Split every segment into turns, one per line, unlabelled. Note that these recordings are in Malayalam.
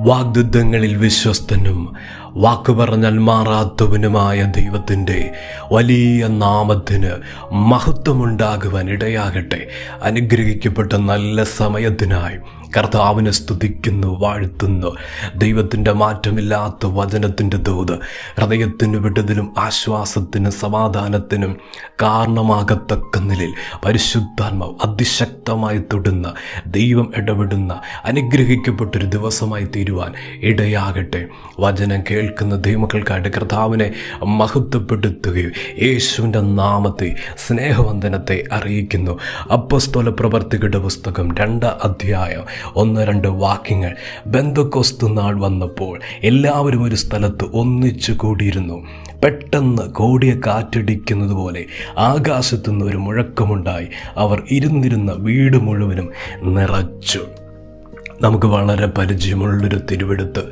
വാഗ്ദത്തങ്ങളിൽ വിശ്വസ്തനും വാക്ക് പറഞ്ഞാൽ മാറാത്തവനുമായ ദൈവത്തിൻ്റെ വലിയ നാമത്തിന് മഹത്വമുണ്ടാകുവാൻ ഇടയാകട്ടെ. അനുഗ്രഹിക്കപ്പെട്ട നല്ല സമയത്തിനായി കർത്താവിനെ സ്തുതിക്കുന്നു, വാഴ്ത്തുന്നു. ദൈവത്തിൻ്റെ മാറ്റമില്ലാത്ത വചനത്തിൻ്റെ ദൂത് ഹൃദയത്തിന് വിടുതലും ആശ്വാസത്തിനും സമാധാനത്തിനും കാരണമാകത്തക്ക നിലയിൽ പരിശുദ്ധാത്മാവ് അതിശക്തമായി തൊടുന്ന, ദൈവം ഇടപെടുന്ന അനുഗ്രഹിക്കപ്പെട്ടൊരു ദിവസമായി തീരുവാൻ ഇടയാകട്ടെ. വചനം കേൾക്കുന്ന ദൈവമക്കൾക്കായിട്ട് കർത്താവിനെ മഹത്വപ്പെടുത്തുകയും യേശുവിൻ്റെ നാമത്തെ സ്നേഹവന്ദനത്തെ അറിയിക്കുന്നു. അപ്പോസ്തല പ്രവർത്തികളുടെ പുസ്തകം 2 അധ്യായം 1-2 വാക്യങ്ങൾ. പെന്തക്കോസ്ത് നാൾ വന്നപ്പോൾ എല്ലാവരും ഒരു സ്ഥലത്ത് ഒന്നിച്ചു കൂടിയിരുന്നു. പെട്ടെന്ന് കോടിയ കാറ്റടിക്കുന്നത് പോലെ ആകാശത്തുനിന്ന് ഒരു മുഴക്കമുണ്ടായി. അവർ ഇരുന്നിരുന്ന വീട് മുഴുവനും നിറച്ചു. നമുക്ക് വളരെ പരിചയമുള്ളൊരു തിരുവെടുത്ത്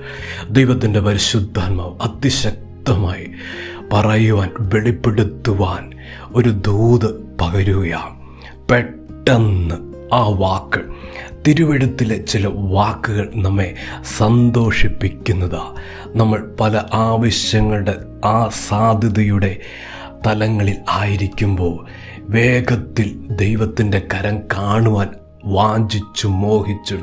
ദൈവത്തിൻ്റെ പരിശുദ്ധാത്മാവ് അതിശക്തമായി പറയുവാൻ, വെളിപ്പെടുത്തുവാൻ ഒരു ദൂത് പകരുകയാണ്. പെട്ടെന്ന് ആ വാക്ക്, തിരുവെഴുത്തിലെ ചില വാക്കുകൾ നമ്മെ സന്തോഷിപ്പിക്കുന്നതാണ്. നമ്മൾ പല ആവശ്യങ്ങളുടെ ആ സാധ്യതയുടെ തലങ്ങളിൽ ആയിരിക്കുമ്പോൾ വേഗത്തിൽ ദൈവത്തിൻ്റെ കരം കാണുവാൻ വാഞ്ചിച്ചും മോഹിച്ചും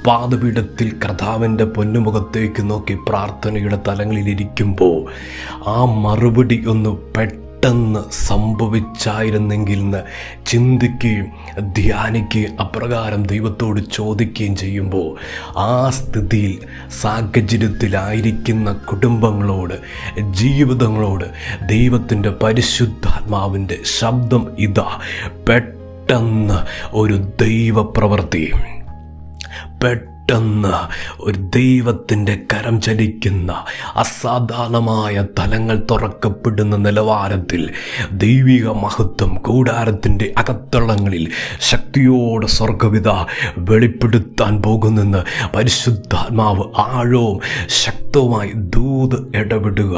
പാദപീഠത്തിൽ കർത്താവിൻ്റെ പൊന്നുമുഖത്തേക്ക് നോക്കി പ്രാർത്ഥനയുടെ തലങ്ങളിലിരിക്കുമ്പോൾ ആ മറുപടി ഒന്ന് പെട്ടെന്ന് സംഭവിച്ചായിരുന്നെങ്കിൽ എന്ന് ചിന്തിക്കുകയും ധ്യാനിക്കുകയും അപ്രകാരം ദൈവത്തോട് ചോദിക്കുകയും ചെയ്യുമ്പോൾ ആ സ്ഥിതിയിൽ സാഹചര്യത്തിലായിരിക്കുന്ന കുടുംബങ്ങളോട്, ജീവിതങ്ങളോട് ദൈവത്തിൻ്റെ പരിശുദ്ധാത്മാവിൻ്റെ ശബ്ദം ഇതാ: പെട്ടെന്ന് ഒരു ദൈവപ്രവൃത്തി, പെട്ടെന്ന് ഒരു ദൈവത്തിൻ്റെ കരം ചലിക്കുന്ന, അസാധാരണമായ തലങ്ങൾ തുറക്കപ്പെടുന്ന നിലവാരത്തിൽ ദൈവിക മഹത്വം കൂടാരത്തിൻ്റെ അകത്തളങ്ങളിൽ ശക്തിയോടെ സ്വർഗവിധ വെളിപ്പെടുത്താൻ പോകുന്നെന്ന് പരിശുദ്ധാത്മാവ് ആഴവും ശക്തവുമായി ദൂത് ഇടപെടുക.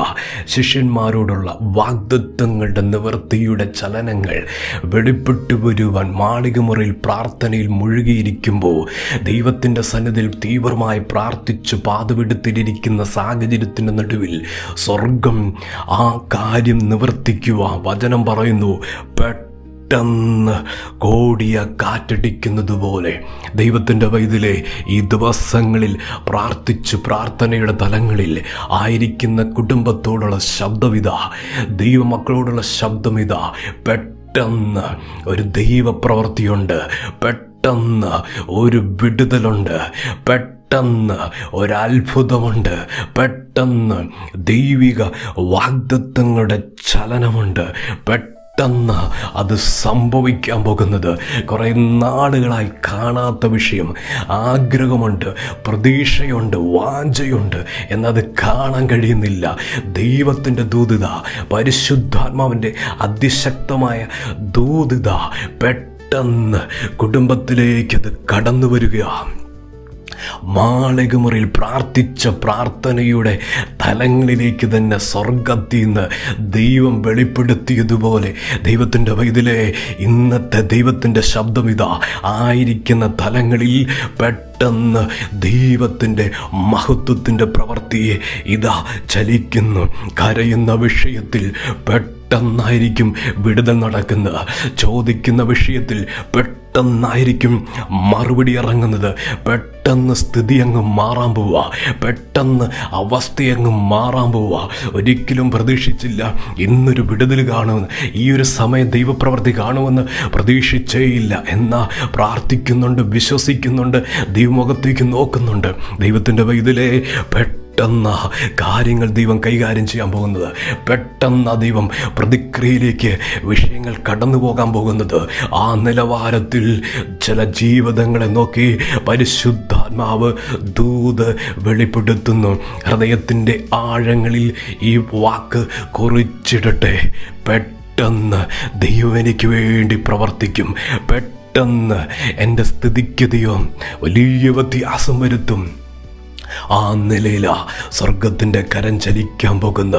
ശിഷ്യന്മാരോടുള്ള വാഗ്ദത്തങ്ങളുടെ നിവൃത്തിയുടെ ചലനങ്ങൾ വെളിപ്പെട്ടു വരുവാൻ മാളികമുറിയിൽ പ്രാർത്ഥനയിൽ മുഴുകിയിരിക്കുമ്പോൾ ദൈവത്തിൻ്റെ സന്നിധിയിൽ തീവ്രമായി പ്രാർത്ഥിച്ച് പാതപീഠത്തിലിരിക്കുന്ന സാഹചര്യത്തിൻ്റെ നടുവിൽ സ്വർഗം ആ കാര്യം നിവർത്തിക്കുക. വചനം പറയുന്നു, പെട്ടെന്ന് കോടിയ കാറ്റടിക്കുന്നത് പോലെ ദൈവത്തിൻ്റെ വൈതിലെ ഈ ദിവസങ്ങളിൽ പ്രാർത്ഥിച്ച് പ്രാർത്ഥനയുടെ തലങ്ങളിൽ ആയിരിക്കുന്ന കുടുംബത്തോടുള്ള ശബ്ദമിത, ദൈവമക്കളോടുള്ള ശബ്ദമിത: പെട്ടെന്ന് ഒരു ദൈവപ്രവൃത്തിയുണ്ട്, പെട്ടെന്ന് ഒരു വിടുതലുണ്ട്, പെട്ടെന്ന് ഒരത്ഭുതമുണ്ട്, പെട്ടെന്ന് ദൈവിക വാഗ്ദത്തങ്ങളുടെ ചലനമുണ്ട്, പെട്ടെന്ന് അത് സംഭവിക്കാൻ പോകുന്നത്. കുറേ നാളുകളായി കാണാത്ത വിഷയം, ആഗ്രഹമുണ്ട്, പ്രതീക്ഷയുണ്ട്, വാഞ്ചയുണ്ട്, എന്നത് കാണാൻ കഴിയുന്നില്ല. ദൈവത്തിൻ്റെ ദൂതിത, പരിശുദ്ധാത്മാവിൻ്റെ അതിശക്തമായ ദൂതിത പെട്ടെന്ന് കുടുംബത്തിലേക്കത് കടന്നു വരികയാണ്. മാളികമുറിയിൽ പ്രാർത്ഥിച്ച പ്രാർത്ഥനയുടെ തലങ്ങളിലേക്ക് തന്നെ സ്വർഗത്തിൽ നിന്ന് ദൈവം വെളിപ്പെടുത്തിയതുപോലെ ദൈവത്തിൻ്റെ വൈതിലെ ഇന്നത്തെ ദൈവത്തിൻ്റെ ശബ്ദം ഇതാ ആയിരിക്കുന്ന തലങ്ങളിൽ പെട്ടെന്ന് ദൈവത്തിൻ്റെ മഹത്വത്തിൻ്റെ പ്രവൃത്തിയെ ഇതാ ചലിക്കുന്നു. കരയുന്ന വിഷയത്തിൽ പെട്ടെന്നായിരിക്കും വിടുതൽ നടക്കുന്നത്. ചോദിക്കുന്ന വിഷയത്തിൽ പെട്ടെന്നായിരിക്കും മറുപടി ഇറങ്ങുന്നത്. പെട്ടെന്ന് സ്ഥിതി അങ്ങ് മാറാൻ പോവുക, പെട്ടെന്ന് അവസ്ഥയങ്ങ് മാറാൻ പോവുക. ഒരിക്കലും പ്രതീക്ഷിച്ചില്ല ഇന്നൊരു വിടുതൽ കാണുമെന്ന്, ഈ ഒരു സമയം ദൈവപ്രവൃത്തി കാണുമെന്ന് പ്രതീക്ഷിച്ചേയില്ല. എന്നാൽ പ്രാർത്ഥിക്കുന്നുണ്ട്, വിശ്വസിക്കുന്നുണ്ട്, ദൈവമുഖത്തേക്ക് നോക്കുന്നുണ്ട്. ദൈവത്തിൻ്റെ വൈതിലെ പെട്ടെന്ന് കാര്യങ്ങൾ ദൈവം കൈകാര്യം ചെയ്യാൻ പോകുന്നത്, പെട്ടെന്ന് ദൈവം പ്രതിക്രിയയിലേക്ക് വിഷയങ്ങൾ കടന്നു പോകാൻ പോകുന്നത്. ആ നിലവാരത്തിൽ ചില ജീവിതങ്ങളെ നോക്കി പരിശുദ്ധാത്മാവ് ദൂത് വെളിപ്പെടുത്തുന്നു. ഹൃദയത്തിൻ്റെ ആഴങ്ങളിൽ ഈ വാക്ക് കുറിച്ചിടട്ടെ: പെട്ടെന്ന് ദൈവം എനിക്ക് വേണ്ടി പ്രവർത്തിക്കും, പെട്ടെന്ന് എൻ്റെ സ്ഥിതിക്ക് ദൈവം വലിയ വ്യത്യാസം വരുത്തും. ആ നിലയില സ്വർഗത്തിൻ്റെ കരം ചലിക്കാൻ പോകുന്ന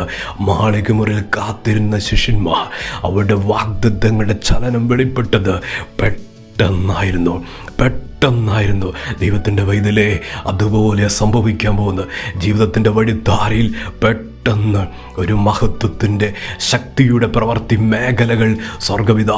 മാളികമുറിയിൽ കാത്തിരുന്ന ശിഷ്യന്മാർ അവരുടെ വാഗ്ദത്തങ്ങളുടെ ചലനം വെളിപ്പെട്ടത് പെട്ടെന്നായിരുന്നു ദൈവത്തിൻ്റെ വൈതലേ അതുപോലെ സംഭവിക്കാൻ പോകുന്നത്. ജീവിതത്തിൻ്റെ വഴിത്താരയിൽ പെട്ടെന്ന് ഒരു മഹത്വത്തിൻ്റെ ശക്തിയുടെ പ്രവർത്തി മേഖലകൾ സ്വർഗപിത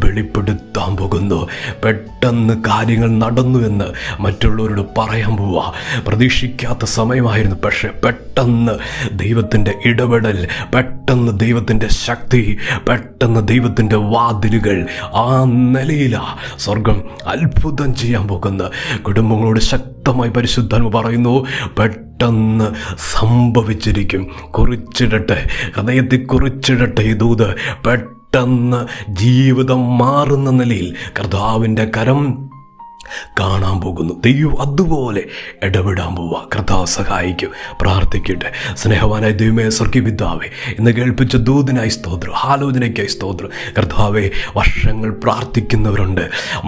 വെളിപ്പെടുത്താൻ പോകുന്നു. പെട്ടെന്ന് കാര്യങ്ങൾ നടന്നു എന്ന് മറ്റുള്ളവരോട് പറയാൻ പോവുക. പ്രതീക്ഷിക്കാത്ത സമയമായിരുന്നു, പക്ഷേ പെട്ടെന്ന് ദൈവത്തിൻ്റെ ഇടപെടൽ, പെട്ടെന്ന് ദൈവത്തിൻ്റെ ശക്തി, പെട്ടെന്ന് ദൈവത്തിൻ്റെ വാതിലുകൾ, ആ നിലയിലാണ് സ്വർഗം അത്ഭുതം ചെയ്യാൻ പോകുന്നത്. കുടുംബങ്ങളോട് ശക്തമായി പരിശുദ്ധാത്മ പറയുന്നു, പെട്ടെന്ന് സംഭവിച്ചിരിക്കും. കുറിച്ചിടട്ടെ, ഹൃദയത്തിൽ കുറിച്ചിടട്ടെ ഈ ദൂത്. പെട്ടെന്ന് ജീവിതം മാറുന്ന നിലയിൽ കർത്താവിൻ്റെ കരം കാണാൻ പോകുന്നു. ദൈവം അതുപോലെ ഇടപെടാൻ പോവുക. കർത്താവ് സഹായിക്കും. പ്രാർത്ഥിക്കട്ടെ. സ്നേഹവാനായ ദൈവമേ, സ്വർഗീയപിതാവേ, ഇന്ന് കേൾപ്പിച്ച ദൂതിനായി സ്തോത്രം, ആലോചനയ്ക്കായി സ്തോത്രം. കർത്താവേ, വർഷങ്ങൾ പ്രാർത്ഥിക്കുന്നവരുണ്ട്,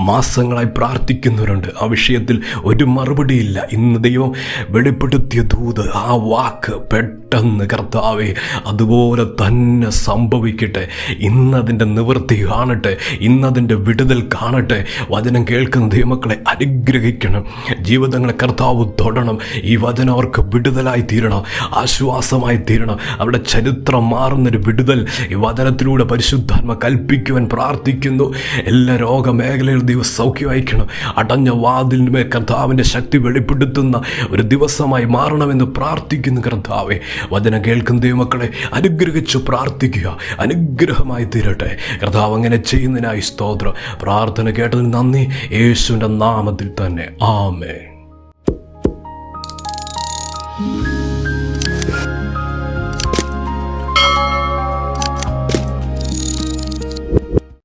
മാസങ്ങളായി പ്രാർത്ഥിക്കുന്നവരുണ്ട്, ആ വിഷയത്തിൽ ഒരു മറുപടിയില്ല. ഇന്ന് ദൈവം വെളിപ്പെടുത്തിയ ദൂത്, ആ വാക്ക് പെട്ടെന്ന് കർത്താവേ അതുപോലെ തന്നെ സംഭവിക്കട്ടെ. ഇന്നതിൻ്റെ നിവൃത്തി കാണട്ടെ, ഇന്നതിൻ്റെ വിടുതൽ കാണട്ടെ. വചനം കേൾക്കുന്ന ദൈവമക്കളെ അനുഗ്രഹിക്കണം. ജീവിതങ്ങളെ കർത്താവ് തൊടണം. ഈ വചനം അവർക്ക് വിടുതലായി തീരണം, ആശ്വാസമായി തീരണം. അവരുടെ ചരിത്രം മാറുന്നൊരു വിടുതൽ ഈ വചനത്തിലൂടെ പരിശുദ്ധാത്മ കൽപ്പിക്കുവാൻ പ്രാർത്ഥിക്കുന്നു. എല്ലാ രോഗമേഖലകളിൽ ദൈവം സൗഖ്യമായിക്കണം. അടഞ്ഞ വാതിലിന്മേൽ കർത്താവിൻ്റെ ശക്തി വെളിപ്പെടുത്തുന്ന ഒരു ദിവസമായി മാറണമെന്ന് പ്രാർത്ഥിക്കുന്നു. കർത്താവെ, വചനം കേൾക്കുന്ന ദൈവമക്കളെ അനുഗ്രഹിച്ചു പ്രാർത്ഥിക്കുക. അനുഗ്രഹമായി തീരട്ടെ. കർത്താവ് അങ്ങനെ ചെയ്യുന്നതിനായി സ്തോത്രം. പ്രാർത്ഥന കേട്ടതിന് നന്ദി. യേശുവിൻ്റെ നാമത്തിൽ തന്നെ ആമേൻ.